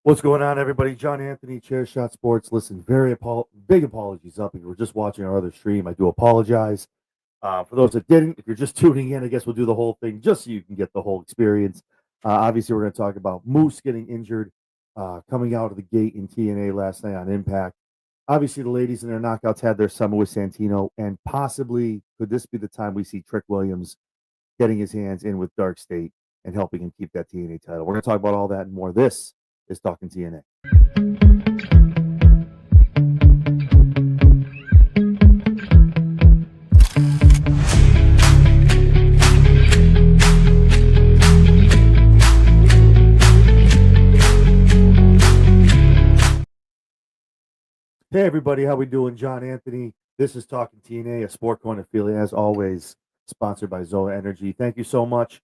What's going on, everybody? John Anthony, Chair Shot Sports. Listen, big apologies up. If you were just watching our other stream, I do apologize. For those that didn't, if you're just tuning in, I guess we'll do the whole thing just so you can get the whole experience. Obviously, we're going to talk about Moose getting injured, coming out of the gate in TNA last night on Impact. Obviously, the ladies in their knockouts had their summer with Santino, and possibly could this be the time we see Trick Williams getting his hands in with Dark State and helping him keep that TNA title? We're going to talk about all that and more. This is Talking TNA. Hey everybody, how we doing? John Anthony. This is Talking TNA, a Sport Corner affiliate, as always, sponsored by Zoa Energy. Thank you so much.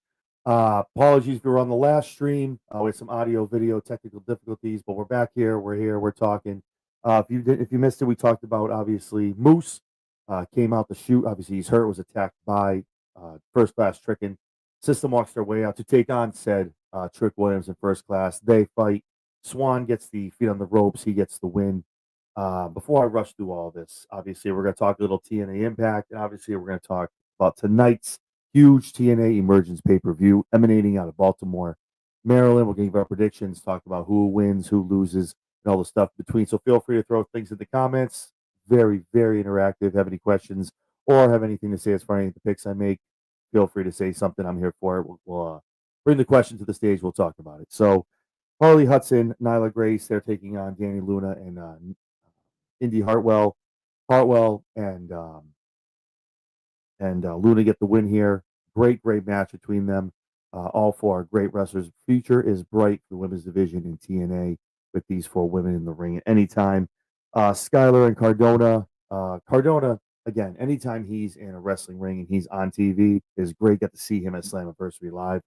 Apologies if you were on the last stream with some audio, video technical difficulties, but we're back here. We're here. We're talking. If you missed it, we talked about obviously Moose came out to shoot. Obviously, he's hurt. Was attacked by First Class Trickin. System walks their way out to take on said Trick Williams in First Class. They fight. Swan gets the feet on the ropes. He gets the win. Before I rush through all this, obviously we're going to talk a little TNA Impact, and obviously we're going to talk about tonight's huge TNA Emergence pay-per-view emanating out of Baltimore, Maryland. We'll give our predictions, talk about who wins, who loses, and all the stuff between. So feel free to throw things in the comments. Very, very interactive. Have any questions or have anything to say as far as any of the picks I make, feel free to say something. I'm here for it. We'll bring the question to the stage. We'll talk about it. So Harley Hudson, Nyla Grace, they're taking on Danny Luna and Indy Hartwell and Luna get the win here. Great match between them. All four are great wrestlers. Future is bright for the women's division in TNA with these four women in the ring at any time. Skylar and Cardona. Cardona, again, anytime he's in a wrestling ring and he's on TV, is great. Get to see him at Slammiversary Live.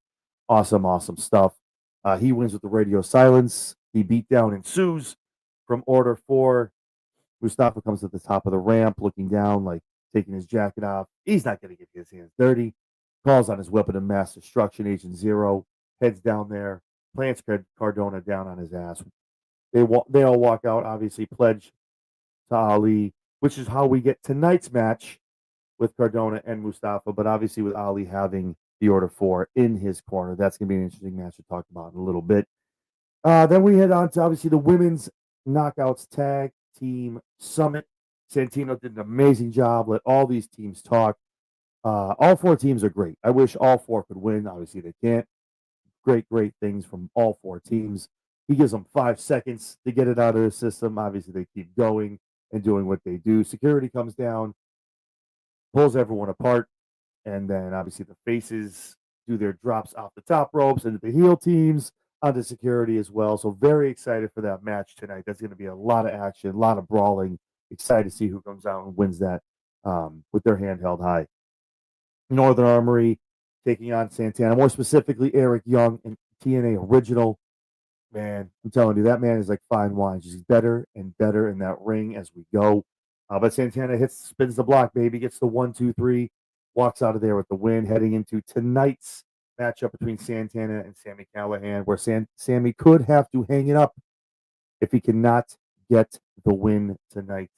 Awesome stuff. He wins with the radio silence. The beatdown ensues from Order 4. Mustafa comes at the top of the ramp, looking down, like taking his jacket off. He's not going to get his hands dirty. Calls on his weapon of mass destruction, Agent Zero. Heads down there, plants Cardona down on his ass. They all walk out, obviously pledge to Ali, which is how we get tonight's match with Cardona and Mustafa, but obviously with Ali having the Order 4 in his corner. That's going to be an interesting match to talk about in a little bit. Then we head on to obviously the women's knockouts tag team summit. Santino did an amazing job. Let all these teams talk. All four teams are great. I wish all four could win. Obviously, they can't. Great things from all four teams. He gives them 5 seconds to get it out of the system. Obviously, they keep going and doing what they do. Security comes down, pulls everyone apart, and then obviously the faces do their drops off the top ropes into the heel teams onto security as well. So very excited for that match tonight. That's going to be a lot of action, a lot of brawling. Excited to see who comes out and wins that with their hand held high. Northern Armory taking on Santana, more specifically Eric Young and TNA Original. Man, I'm telling you, that man is like fine wine. Just better and better in that ring as we go. But Santana spins the block, baby, gets the 1, 2, 3, walks out of there with the win, heading into tonight's matchup between Santana and Sami Callihan, where Sami could have to hang it up if he cannot get the win tonight.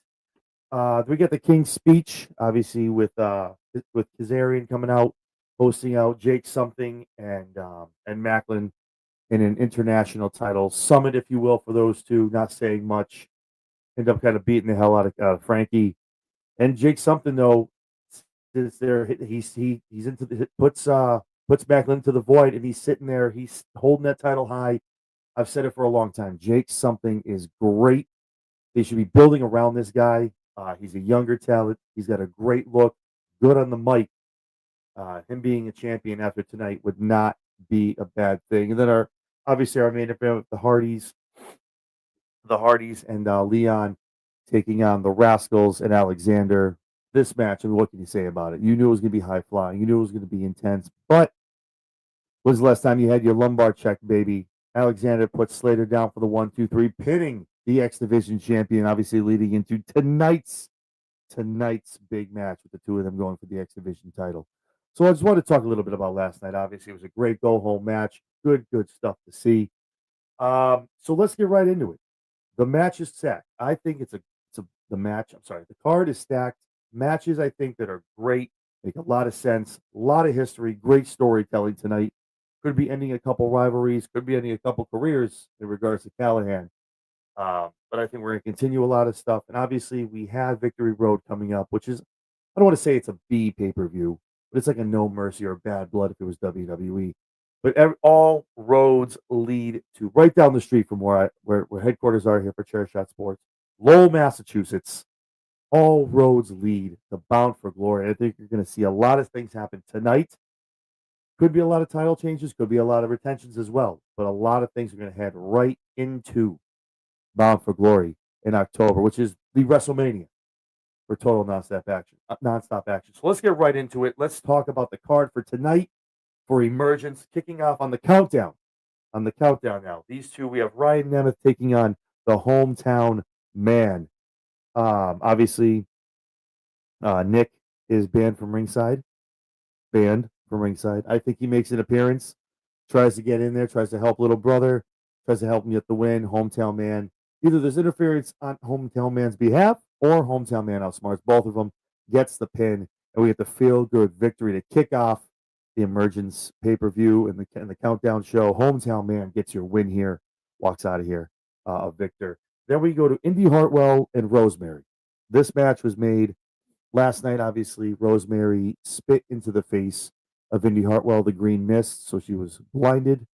We get the King's speech, obviously with Kazarian coming out, hosting out Jake something and Macklin in an international title summit, if you will, for those two. Not saying much. End up kind of beating the hell out of Frankie and Jake something though. Is there? He's into puts Macklin into the void, and he's sitting there. He's holding that title high. I've said it for a long time. Jake something is great. They should be building around this guy. He's a younger talent. He's got a great look, good on the mic. Him being a champion after tonight would not be a bad thing. And then our main event with the Hardys and Leon taking on the Rascals and Alexander. This match, I mean, what can you say about it? You knew it was going to be high flying. You knew it was going to be intense. But when's the last time you had your lumbar check, baby? Alexander puts Slater down for the 1, 2, 3, pinning the X Division champion, obviously leading into tonight's big match with the two of them going for the X Division title. So I just want to talk a little bit about last night. Obviously, it was a great go-home match. Good stuff to see. So let's get right into it. The match is stacked. I think it's the match. I'm sorry, the card is stacked. Matches I think that are great, make a lot of sense, a lot of history, great storytelling tonight. Could be ending a couple rivalries, could be ending a couple careers in regards to Callahan. But I think we're going to continue a lot of stuff. And obviously, we have Victory Road coming up, which is, I don't want to say it's a B pay per view, but it's like a No Mercy or Bad Blood if it was WWE. But all roads lead to right down the street from where headquarters are here for Chair Shot Sports, Lowell, Massachusetts. All roads lead to Bound for Glory. I think you're going to see a lot of things happen tonight. Could be a lot of title changes, could be a lot of retentions as well, but a lot of things are going to head right into Bound for Glory in October, which is the WrestleMania for total nonstop action. Nonstop action. So let's get right into it. Let's talk about the card for tonight for Emergence, kicking off on the countdown. On the countdown now, these two we have Ryan Nemeth taking on the hometown man. Obviously, Nick is banned from ringside. I think he makes an appearance, tries to get in there, tries to help little brother, tries to help him get the win. Hometown man. Either there's interference on hometown man's behalf or hometown man outsmarts both of them, gets the pin, and we get the feel good victory to kick off the Emergence pay per view and the countdown show. Hometown man gets your win here, walks out of here a victor. Then we go to Indy Hartwell and Rosemary. This match was made last night. Obviously, Rosemary spit into the face of Indy Hartwell, the green mist, so she was blinded.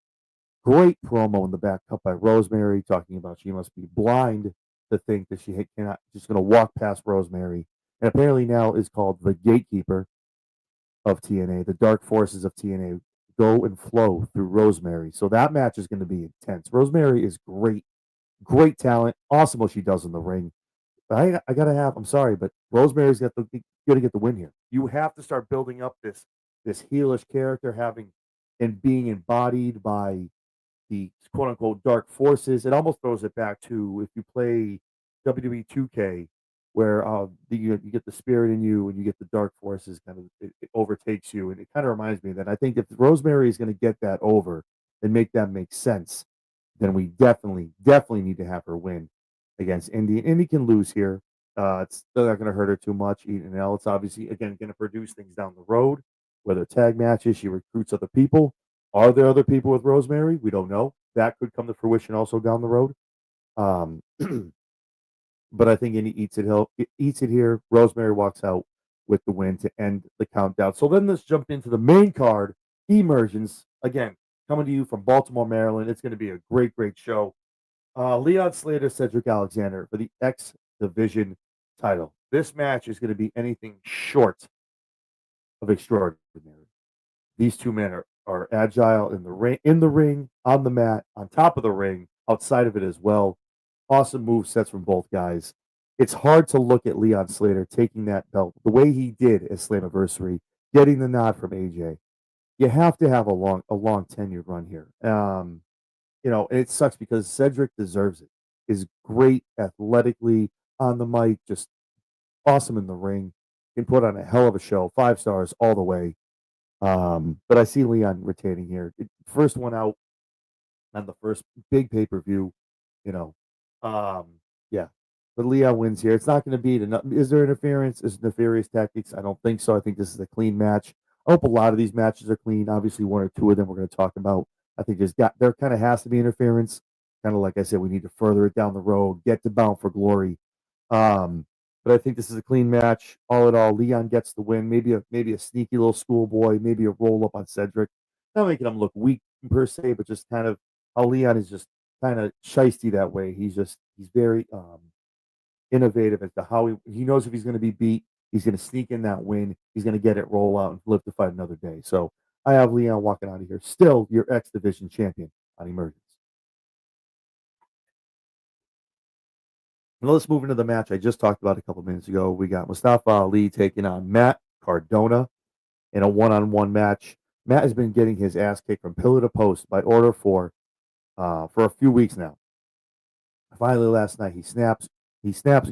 Great promo in the back cut by Rosemary, talking about she must be blind to think that she cannot just going to walk past Rosemary, and apparently now is called the gatekeeper of TNA. The dark forces of TNA go and flow through Rosemary, so that match is going to be intense. Rosemary is great, great talent, awesome what she does in the ring. But I gotta have. I'm sorry, but Rosemary's gonna get the win here. You have to start building up this heelish character, having and being embodied by the quote unquote dark forces. It almost throws it back to if you play WWE 2K, where you get the spirit in you and you get the dark forces kind of it overtakes you, and it kind of reminds me of that. I think if Rosemary is going to get that over and make that make sense, then we definitely need to have her win against Indy. And Indy can lose here. It's still not going to hurt her too much. Eating L. It's obviously again going to produce things down the road, whether tag matches, she recruits other people. Are there other people with Rosemary? We don't know. That could come to fruition also down the road. Um, but I think Indy eats it here. Rosemary walks out with the win to end the countdown. So then let's jump into the main card, Emergence. Again, coming to you from Baltimore, Maryland. It's going to be a great show. Leon Slater, Cedric Alexander for the X Division title. This match is going to be anything short of extraordinary. These two men are agile in the ring, on the mat, on top of the ring, outside of it as well. Awesome move sets from both guys. It's hard to look at Leon Slater taking that belt the way he did at Slammiversary, getting the nod from AJ. You have to have a long tenured run here. And it sucks because Cedric deserves it. Is great athletically on the mic, just awesome in the ring. Can put on a hell of a show. 5 stars all the way. But I see Leon retaining here. First one out on the first big pay per view. You know, um, yeah. But Leon wins here. It's not going to be Is there interference? Is nefarious tactics? I don't think so. I think this is a clean match. I hope a lot of these matches are clean. Obviously, one or two of them we're going to talk about. I think there kind of has to be interference. Kind of like I said, we need to further it down the road, get to Bound for Glory. Um, but I think this is a clean match. All in all, Leon gets the win. Maybe a sneaky little schoolboy, maybe a roll up on Cedric. Not making him look weak per se, but just kind of how Leon is just kind of shisty that way. He's very innovative as to how he knows if he's going to be beat, he's going to sneak in that win. He's going to get it, roll out, and live to fight another day. So I have Leon walking out of here, still your X Division champion on Emergence. Now let's move into the match I just talked about a couple minutes ago. We got Mustafa Ali taking on Matt Cardona in a one-on-one match. Matt has been getting his ass kicked from pillar to post by Order 4 for a few weeks now. Finally, last night he snaps,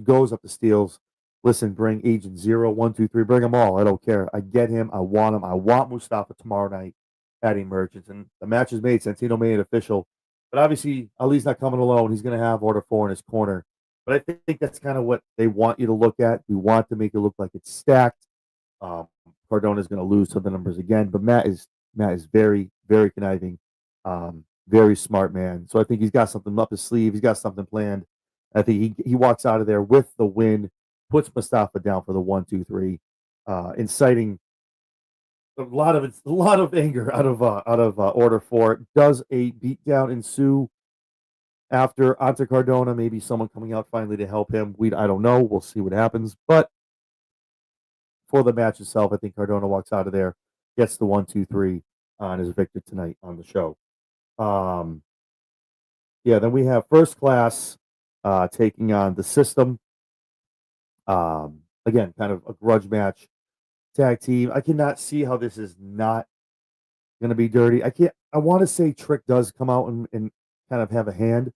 goes up the steals. Listen, bring Agent 0, 1, 2, 3, bring them all. I don't care. I get him. I want him. I want Mustafa tomorrow night at Emergence. And the match is made. Santino made it official. But obviously, Ali's not coming alone. He's going to have Order 4 in his corner. But I think that's kind of what they want you to look at. We want to make it look like it's stacked. Um, Cardona is going to lose to the numbers again, but Matt is very, very conniving, very smart man. So I think he's got something up his sleeve. He's got something planned. I think he walks out of there with the win, puts Mustafa down for the 1, 2, 3, inciting a lot of anger out of Order 4. Does a beatdown ensue after Cardona? Maybe someone coming out finally to help him. I don't know. We'll see what happens, but for the match itself, I think Cardona walks out of there, gets the 1, 2, 3, and is victor tonight on the show. Um, yeah, then we have First Class taking on the System. Again, kind of a grudge match, tag team. I cannot see how this is not going to be dirty. I can't. I want to say Trick does come out and kind of have a hand,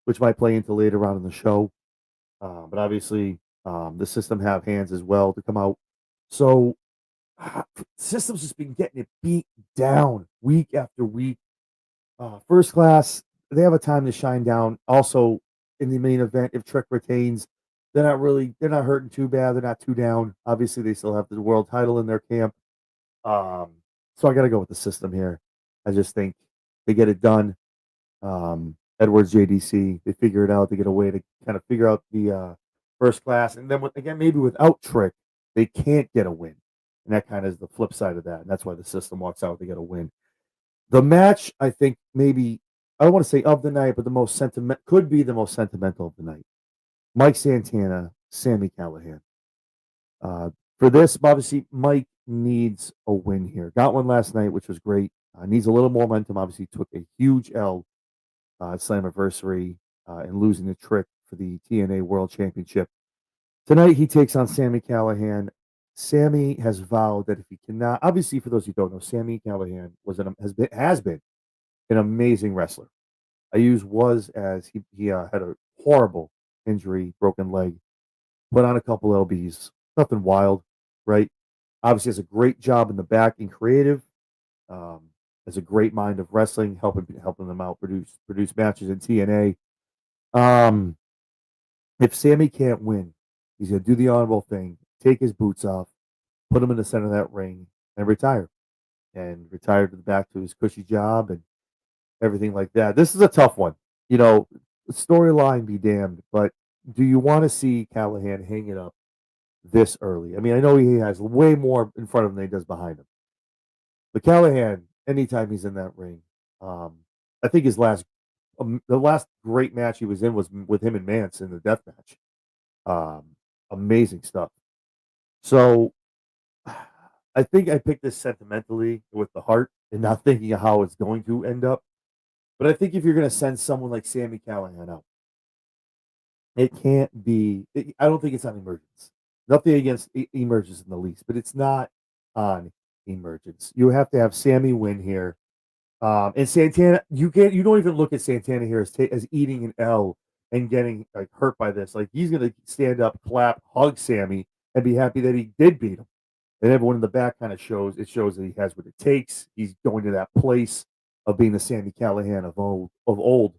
which might play into later on in the show. But obviously, the System have hands as well to come out. So System's just been getting it beat down week after week. First Class, they have a time to shine down. Also, in the main event, if Trick retains, they're not hurting too bad. They're not too down. Obviously, they still have the world title in their camp. Um, so I got to go with the System here. I just think they get it done. Edwards JDC, they figure it out. They get a way to kind of figure out the First Class, and then again, maybe without Trick, they can't get a win. And that kind of is the flip side of that. And that's why the System walks out, they get a win. The match, I think, maybe, I don't want to say of the night, but could be the most sentimental of the night. Mike Santana, Sammy Callahan. Uh, for this, obviously, Mike needs a win here. Got one last night, which was great. Needs a little more momentum. Obviously, took a huge L at Slammiversary and losing the Trick for the TNA World Championship. Tonight, he takes on Sammy Callahan. Sammy has vowed that if he cannot, obviously, for those who don't know, Sammy Callahan has been an amazing wrestler. I use was as he had a horrible injury, broken leg, put on a couple LBs, nothing wild, right? Obviously, has a great job in the back in creative. Um, has a great mind of wrestling, helping them out produce matches in TNA. Um, if Sammy can't win, he's gonna do the honorable thing, take his boots off, put him in the center of that ring, and retire to the back to his cushy job and everything like that. This is a tough one. You know, storyline be damned, but do you want to see Callahan hang it up this early? I mean, I know he has way more in front of him than he does behind him. But Callahan, anytime he's in that ring, I think the last great match he was in was with him and Mance in the death match. Um, Amazing stuff. So I think I picked this sentimentally with the heart and not thinking of how it's going to end up. But I think if you're going to send someone like Sammy Callahan out, it can't be. I don't think it's on Emergence. Nothing against Emergence in the least, but it's not on Emergence. You have to have Sammy win here. And Santana, you don't even look at Santana here as eating an L and getting like hurt by this. Like he's gonna stand up, clap, hug Sammy, and be happy that he did beat him. And everyone in the back kind of shows that he has what it takes. He's going to that place of being the Sammy Callahan of old.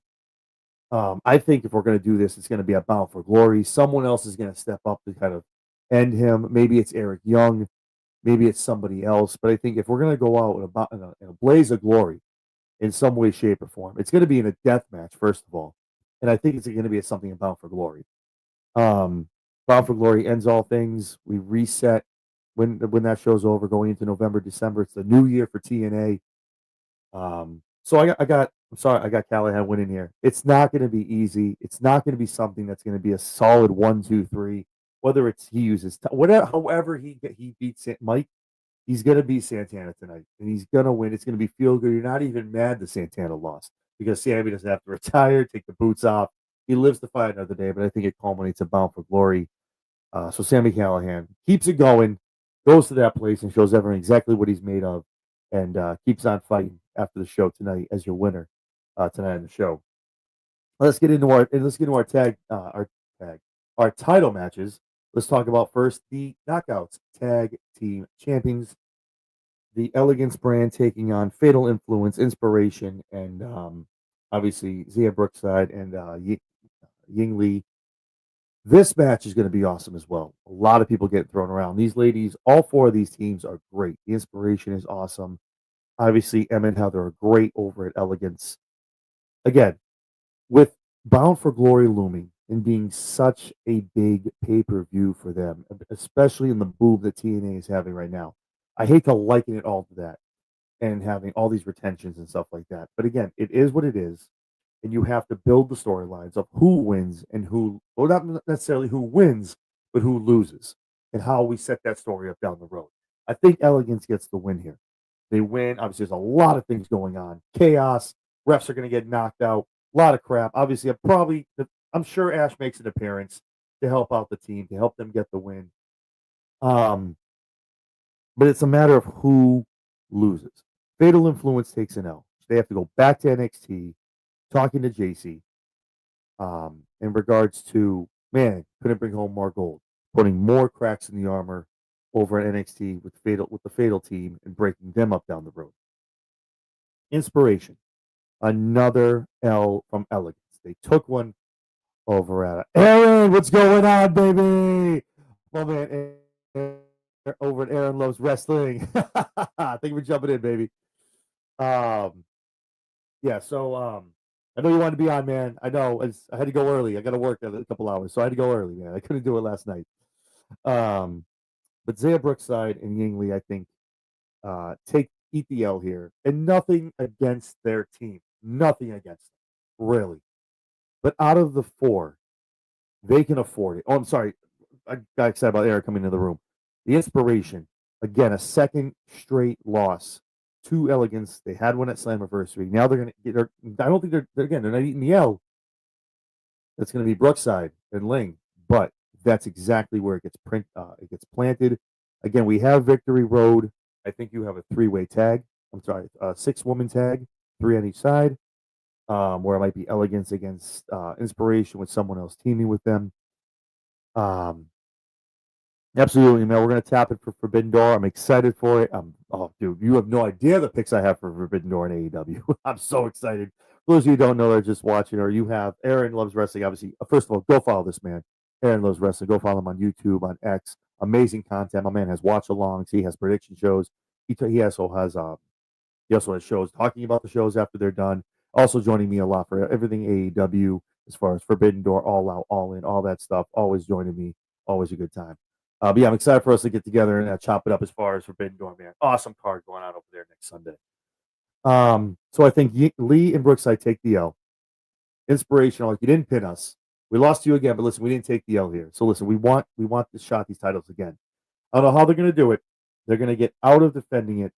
I think if we're going to do this, it's going to be a Bound for Glory. Someone else is going to step up to kind of end him. Maybe it's Eric Young, maybe it's somebody else. But I think if we're going to go out in a blaze of glory in some way, shape, or form, it's going to be in a death match first of all, and I think it's going to be something about for Glory. Um, Bound for Glory ends all things. We reset when that show's over, going into November, December. It's the new year for TNA. So I'm sorry, I got Callahan winning here. It's not going to be easy. It's not going to be something that's going to be a solid 1, 2, 3. Whether it's he uses whatever, however he beats Mike, he's going to beat Santana tonight, and he's going to win. It's going to be feel good. You're not even mad that Santana lost because Sammy doesn't have to retire, take the boots off. He lives to fight another day, but I think it culminates a Bound for Glory. So Sammy Callahan keeps it going, goes to that place and shows everyone exactly what he's made of, and keeps on fighting after the show tonight as your winner tonight on the show. Let's get into our title matches. Let's talk about first the Knockouts Tag Team Champions. the Elegance brand taking on Fatal Influence, Inspiration, and obviously Zia Brookside and Ying Lee. This match is going to be awesome as well. A lot of people get thrown around. These ladies, all four of these teams are great. The Inspiration is awesome. Obviously, Emma and Heather are great over at Elegance. Again, with Bound for Glory looming and being such a big pay per view for them, especially in the boom that TNA is having right now. I hate to liken it all to that and having all these retentions and stuff like that. But again, it is what it is. And you have to build the storylines of who wins and who, well, not necessarily who wins, but who loses and how we set that story up down the road. I think Elegance gets the win here. They win. Obviously, there's a lot of things going on. Chaos. Refs are going to get knocked out. A lot of crap. Obviously, I'm sure Ash makes an appearance to help out the team, to help them get the win. Um, but it's a matter of who loses. Fatal Influence takes an L. They have to go back to NXT, talking to JC, in regards to, man, couldn't bring home more gold, putting more cracks in the armor over at NXT with the Fatal team and breaking them up down the road. Inspiration, another L from Elegance. They took one over at Aaron. What's going on, baby? My man, over at Aaron Loves Wrestling. Thank you for jumping in, baby. Yeah, so I know you wanted to be on, man. I know I had to go early. I got to work in a couple hours, so I had to go early, man. I couldn't do it last night. Um, but Zaya Brookside and Yingli, I think, eat the L here, and nothing against their team, nothing against them, really. But out of the four, they can afford it. Oh, I'm sorry, I got excited about Eric coming into the room. The Inspiration, again, a second straight loss to Elegance. They had one at Slammiversary. Now they're going to get. I don't think they're not eating the L. That's going to be Brookside and Ling, but that's exactly where it gets planted. Again, we have Victory Road. I think you have a 3-way tag. I'm sorry, a 6-woman tag, 3 on each side. Where it might be Elegance against Inspiration with someone else teaming with them. Um, Absolutely, man. We're gonna tap it for Forbidden Door. I'm excited for it. Oh, dude, you have no idea the picks I have for Forbidden Door and AEW. I'm so excited. For those of you who don't know, they're just watching, or you have Aaron Loves Wrestling. Obviously, first of all, go follow this man. Aaron Loves Wrestling. Go follow him on YouTube, on X. Amazing content. My man has watch alongs. He has prediction shows. He also has shows talking about the shows after they're done. Also joining me a lot for everything AEW as far as Forbidden Door, All Out, All In, all that stuff. Always joining me. Always a good time. But yeah, I'm excited for us to get together and chop it up as far as Forbidden Door, man. Awesome card going on over there next Sunday. So I think Lee and Brookside take the L. Inspirational. Like, you didn't pin us. We lost you again, but listen, we didn't take the L here. So listen, we want to shot these titles again. I don't know how they're going to do it. They're going to get out of defending it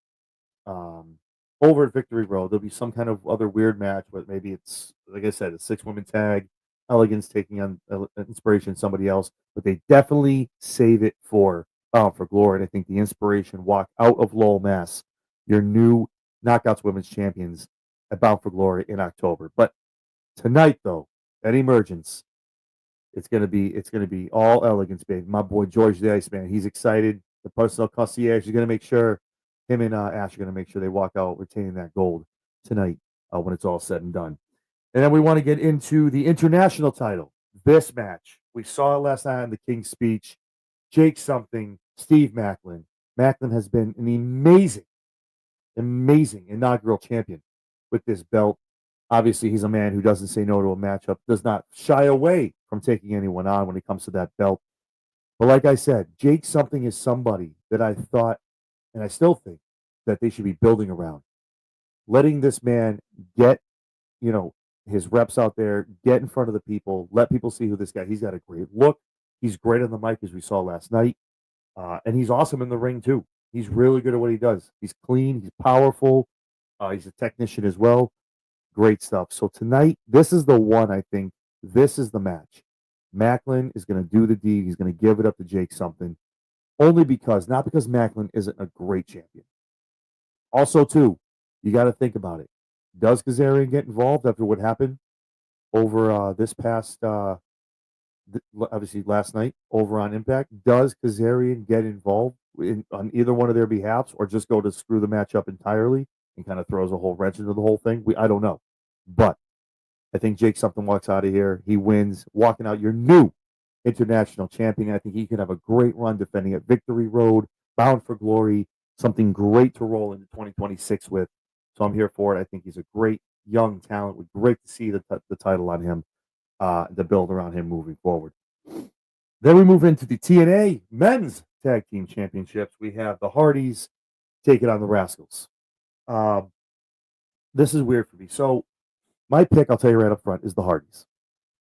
over at Victory Road. There'll be some kind of other weird match, but maybe it's, like I said, a 6-woman tag. Elegance taking on Inspiration, somebody else, but they definitely save it for Bound for Glory. And I think the Inspiration walk out of Lowell, Mass, your new Knockouts Women's Champions at Bound for Glory in October. But tonight, though, at Emergence, it's gonna be all Elegance, baby. My boy George the Iceman, he's excited. The personal concierge is gonna make sure him and Ash are gonna make sure they walk out retaining that gold tonight when it's all said and done. And then we want to get into the international title. This match, we saw it last night in the King's Speech. Jake something, Steve Macklin. Macklin has been an amazing inaugural champion with this belt. Obviously, he's a man who doesn't say no to a matchup, does not shy away from taking anyone on when it comes to that belt. But like I said, Jake something is somebody that I thought, and I still think, that they should be building around. Letting this man get, his reps out there, get in front of the people, let people see who this guy. He's got a great look. He's great on the mic, as we saw last night, and he's awesome in the ring too. He's really good at what he does. He's clean. He's powerful. He's a technician as well. Great stuff. So tonight, this is the one. I think this is the match. Macklin is going to do the deed. He's going to give it up to Jake something, only because, not because Macklin isn't a great champion. Also, too, you got to think about it. Does Kazarian get involved after what happened over this past, obviously last night over on Impact? Does Kazarian get involved on either one of their behalfs, or just go to screw the match up entirely and kind of throws a whole wrench into the whole thing. I don't know, but I think Jake something walks out of here. He wins, walking out your new international champion. I think he could have a great run defending at Victory Road, Bound for Glory, something great to roll into 2026 with. So I'm here for it. I think he's a great young talent. We're great to see the title on him, the build around him moving forward. Then we move into the TNA Men's Tag Team Championships. We have the Hardys taking on the Rascals. This is weird for me. So my pick, I'll tell you right up front, is the Hardys.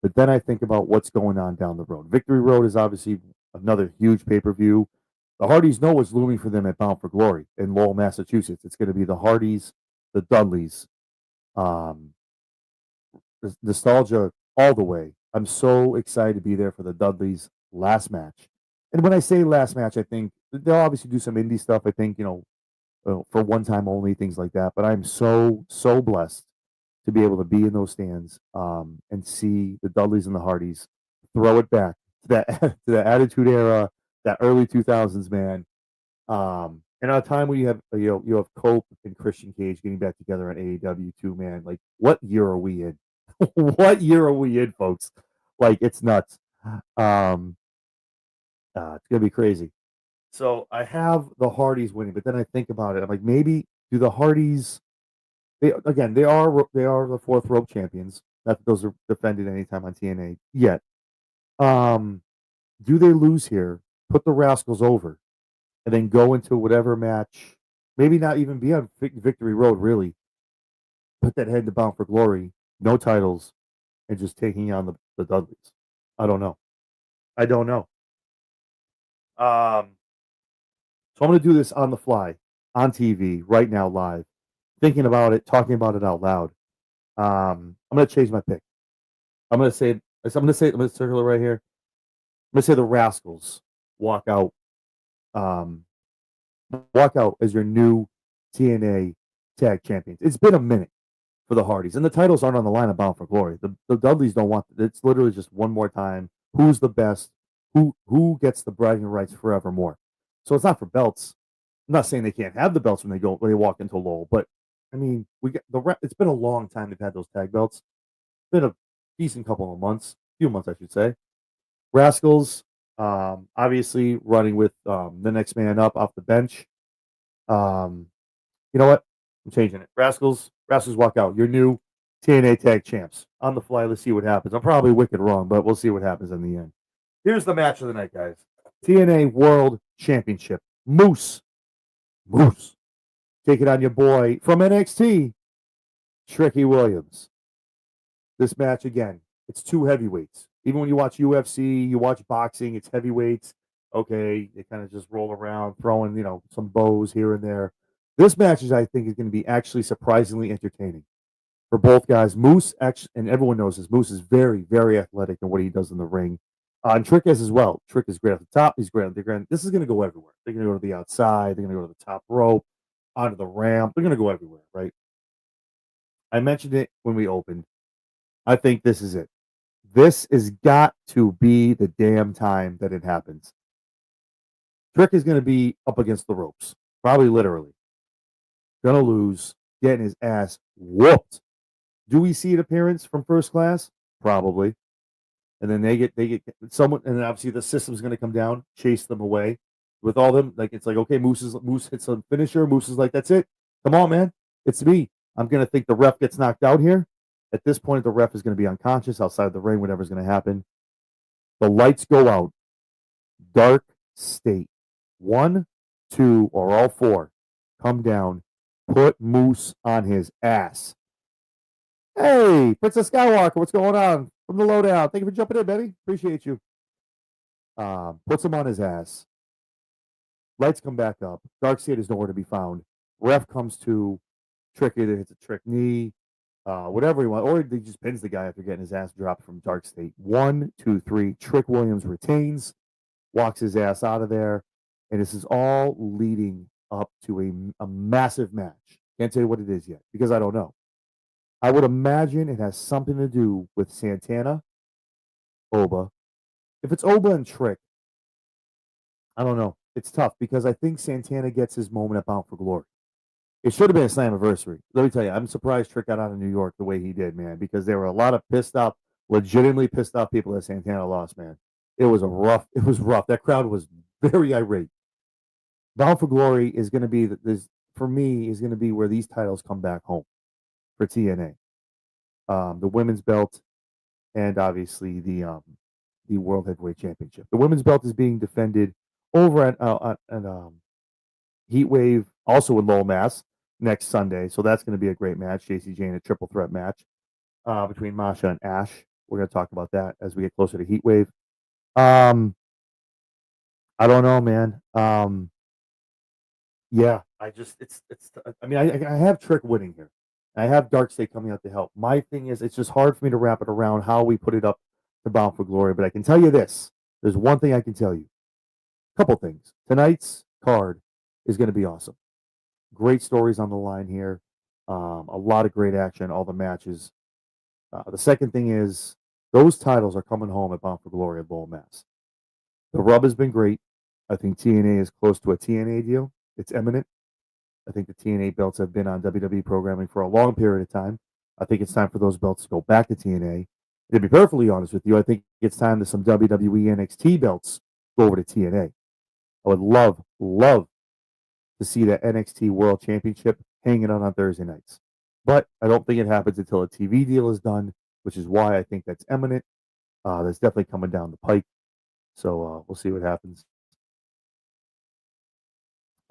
But then I think about what's going on down the road. Victory Road is obviously another huge pay-per-view. The Hardys know what's looming for them at Bound for Glory in Lowell, Massachusetts. It's going to be the Hardys, the Dudleys, um, nostalgia all the way. I'm so excited to be there for the Dudleys' last match. And when I say last match, I think they'll obviously do some indie stuff. I think, for one time only, things like that. But I'm so, so blessed to be able to be in those stands and see the Dudleys and the Hardys throw it back to that to the Attitude Era, that early 2000s, man. And at a time when you have Cope and Christian Cage getting back together on AEW too, man. Like, what year are we in? What year are we in, folks? Like, it's nuts. It's gonna be crazy. So I have the Hardys winning, but then I think about it. I'm like, maybe do the Hardys? They are the fourth rope champions. Not that those are defended anytime on TNA yet. Um, do they lose here? Put the Rascals over, and then go into whatever match. Maybe not even be on Victory Road. Really, put that head to Bound for Glory. No titles, and just taking on the Dudleys. I don't know. I don't know. So I'm going to do this on the fly, on TV, right now, live, thinking about it, talking about it out loud. I'm going to change my pick. I'm going to circle it right here. I'm going to say the Rascals walk out, um, walk out as your new TNA Tag Champions. It's been a minute for the Hardys, and the titles aren't on the line of Bound for Glory. The Dudleys don't want it. It's literally just one more time. Who's the best? Who gets the bragging rights forevermore? So it's not for belts. I'm not saying they can't have the belts when they walk into Lowell, but I mean, it's been a long time they've had those tag belts. It's been a decent couple of months, few months I should say. Rascals, obviously running with the next man up off the bench. Um, you know what? I'm changing it. Rascals walk out. Your new TNA Tag Champs on the fly. Let's see what happens. I'm probably wicked wrong, but we'll see what happens in the end. Here's the match of the night, guys. TNA World Championship. Moose. Take it on your boy from NXT, Tricky Williams. This match, again, it's two heavyweights. Even when you watch UFC, you watch boxing, it's heavyweights. Okay, they kind of just roll around, throwing, some bows here and there. This match I think, is going to be actually surprisingly entertaining for both guys. Moose, actually, and everyone knows this, Moose is very, very athletic in what he does in the ring. And Trick is as well. Trick is great at the top. He's great. This is going to go everywhere. They're going to go to the outside. They're going to go to the top rope, onto the ramp. They're going to go everywhere, right? I mentioned it when we opened. I think this is it. This has got to be the damn time that it happens. Trick is going to be up against the ropes, probably literally. Going to lose, getting his ass whooped. Do we see an appearance from First Class? Probably. And then they get someone, and then obviously the system's going to come down, chase them away. With all them, like, it's like, okay, Moose hits a finisher. Moose is like, that's it. Come on, man, it's me. I'm going to think the ref gets knocked out here. At this point, the ref is going to be unconscious outside the ring. Whatever's going to happen. The lights go out. Dark state. 1, 2, or all 4 come down. Put Moose on his ass. Hey, Princess Skywalker, what's going on? From the lowdown. Thank you for jumping in, baby. Appreciate you. Puts him on his ass. Lights come back up. Dark State is nowhere to be found. Ref comes to. Trick either hits a trick knee, whatever he wants, or he just pins the guy after getting his ass dropped from Dark State. 1, 2, 3. Trick Williams retains, walks his ass out of there, and this is all leading up to a massive match. Can't tell you what it is yet because I don't know. I would imagine it has something to do with Santana, Oba. If it's Oba and Trick, I don't know. it's tough because I think Santana gets his moment at Bound for Glory. It should have been a Slammiversary. Let me tell you, I'm surprised Trick got out of New York the way he did, man, because there were a lot of pissed off, legitimately pissed off people that Santana lost, man. It was rough. That crowd was very irate. Bound for Glory is going to be this for me is going to be where these titles come back home for TNA. The women's belt and obviously the World Heavyweight Championship. The women's belt is being defended over at Heat Wave, also in Lowell, Mass, next Sunday. So that's going to be a great match. JC Jane, a triple threat match between Masha and Ash. We're going to talk about that as we get closer to Heat Wave. Um, I don't know, man. Yeah, it's. I mean, I have Trick winning here. I have Dark State coming out to help. My thing is, it's just hard for me to wrap it around how we put it up to Bound for Glory. But I can tell you this: there's one thing I can tell you. Couple things. Tonight's card is going to be awesome. Great stories on the line here. A lot of great action, all the matches. The second thing is those titles are coming home at Bound for Glory at Lowell, Mass. The rub has been great. I think TNA is close to a TNA deal. It's imminent. I think the TNA belts have been on WWE programming for a long period of time. I think it's time for those belts to go back to TNA. To be perfectly honest with you, I think it's time that some WWE NXT belts go over to TNA. I would love to see that NXT World Championship hanging out on Thursday nights. But I don't think it happens until a TV deal is done, which is why I think that's imminent. That's definitely coming down the pike. So we'll see what happens.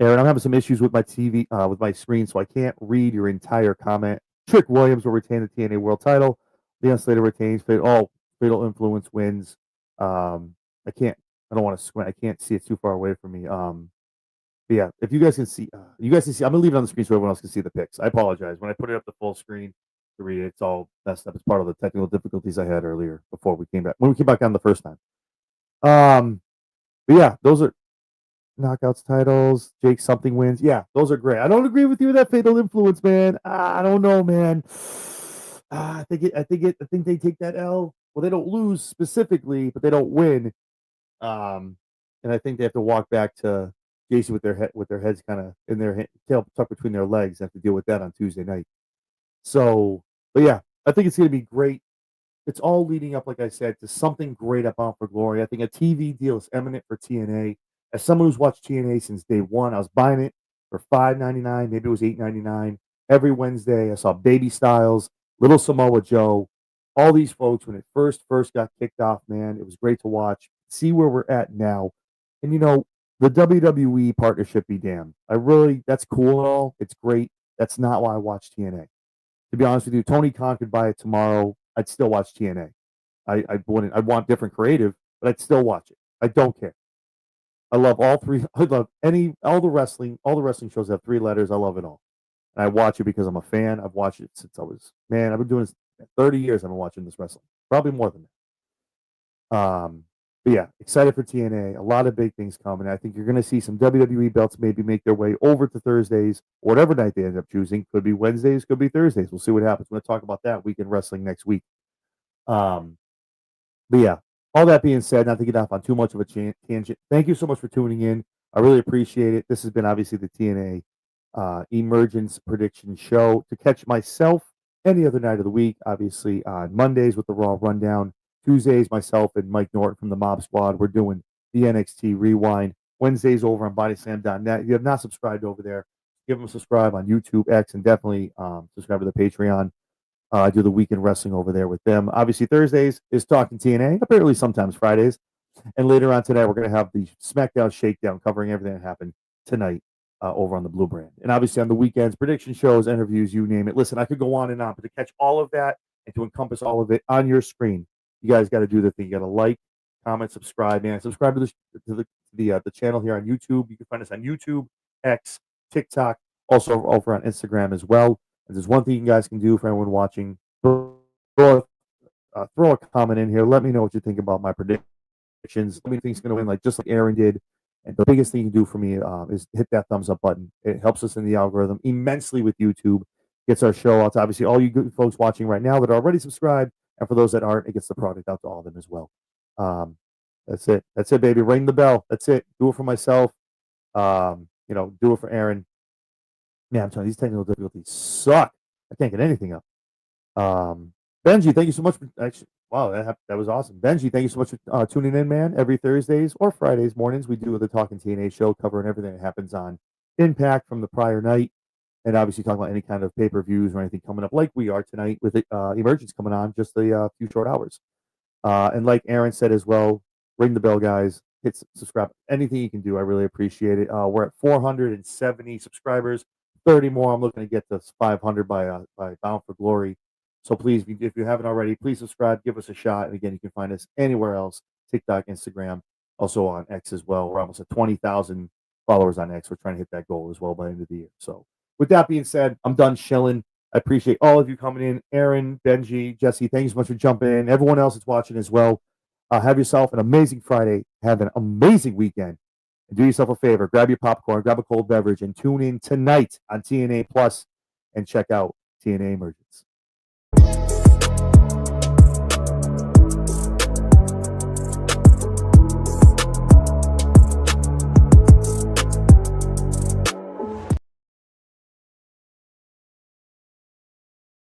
Aaron, I'm having some issues with my TV, with my screen, so I can't read your entire comment. Trick Williams will retain the TNA World Title. Leon Slater retains. Fatal Influence wins. I can't. I don't want to squint. I can't see it too far away from me. But yeah, if you guys can see, you guys can see. I'm gonna leave it on the screen so everyone else can see the pics. I apologize when I put it up the full screen to read it. It's all messed up. It's part of the technical difficulties I had earlier before we came back. When we came back on the first time. But yeah, those are knockouts titles. Jake something wins. Yeah, those are great. I don't agree with you with that Fatal Influence, man. I don't know, man. I think they take that L. Well, they don't lose specifically, but they don't win. And I think they have to walk back to Jason with their heads kind of in their tail tucked between their legs. They have to deal with that on Tuesday night. So, but yeah, I think it's going to be great. It's all leading up, like I said, to something great at Bound for Glory. I think a TV deal is imminent for TNA. As someone who's watched TNA since day one, I was buying it for $5.99, maybe it was $8.99 every Wednesday. I saw Baby Styles, Little Samoa Joe, all these folks when it first got kicked off. Man, it was great to watch. See where we're at now, and the WWE partnership be damned. That's cool and all. It's great. That's not why I watch TNA. To be honest with you, Tony Khan could buy it tomorrow. I'd still watch TNA. I wouldn't. I want different creative, but I'd still watch it. I don't care. I love all three. I love all the wrestling. All the wrestling shows have three letters. I love it all, and I watch it because I'm a fan. I've watched it since I was man. I've been doing this 30 years. I've been watching this wrestling, probably more than that. But yeah, excited for TNA. A lot of big things coming. I think you're going to see some WWE belts maybe make their way over to Thursdays, whatever night they end up choosing. Could be Wednesdays, could be Thursdays. We'll see what happens. We're going to talk about that weekend wrestling next week. But yeah, all that being said, not to get off on too much of a tangent, thank you so much for tuning in. I really appreciate it. This has been obviously the TNA Emergence Prediction Show. To catch myself any other night of the week, obviously on Mondays with the Raw Rundown, Tuesdays, myself and Mike Norton from the Mob Squad, we're doing the NXT Rewind. Wednesdays over on bodyslam.net. If you have not subscribed over there, give them a subscribe on YouTube, X, and definitely subscribe to the Patreon. I do the weekend wrestling over there with them. Obviously, Thursdays is Talkin TNA, apparently sometimes Fridays. And later on tonight, we're going to have the SmackDown Shakedown covering everything that happened tonight over on the Blue Brand. And obviously on the weekends, prediction shows, interviews, you name it. Listen, I could go on and on, but to catch all of that and to encompass all of it on your screen, you guys got to do the thing. You got to like, comment, subscribe, man. Subscribe to the channel here on YouTube. You can find us on YouTube, X, TikTok, also over on Instagram as well. And there's one thing you guys can do for everyone watching. Throw a comment in here. Let me know what you think about my predictions. Let me think it's going to win, just like Aaron did. And the biggest thing you can do for me is hit that thumbs up button. It helps us in the algorithm immensely with YouTube. Gets our show out to obviously all you good folks watching right now that are already subscribed. And for those that aren't, it gets the product out to all of them as well. That's it. That's it, baby. Ring the bell. That's it. Do it for myself. Do it for Aaron. Man, I'm telling you, these technical difficulties suck. I can't get anything up. Benji, thank you so much for actually. Wow, that was awesome. Benji, thank you so much for tuning in, man. Every Thursdays or Fridays mornings, we do the Talkin TNA show, covering everything that happens on Impact from the prior night, and obviously talking about any kind of pay-per-views or anything coming up, like we are tonight with Emergence coming on just a few short hours. And like Aaron said as well, ring the bell, guys. Hit subscribe. Anything you can do, I really appreciate it. We're at 470 subscribers. 30 more. I'm looking to get to 500 by Bound for Glory. So please, if you haven't already, please subscribe. Give us a shot. And again, you can find us anywhere else: TikTok, Instagram, also on X as well. We're almost at 20,000 followers on X. We're trying to hit that goal as well by the end of the year. So with that being said, I'm done shilling. I appreciate all of you coming in. Aaron, Benji, Jesse, thank you so much for jumping in. Everyone else that's watching as well. Have yourself an amazing Friday. Have an amazing weekend. And do yourself a favor. Grab your popcorn, grab a cold beverage, and tune in tonight on TNA Plus and check out TNA Emergence.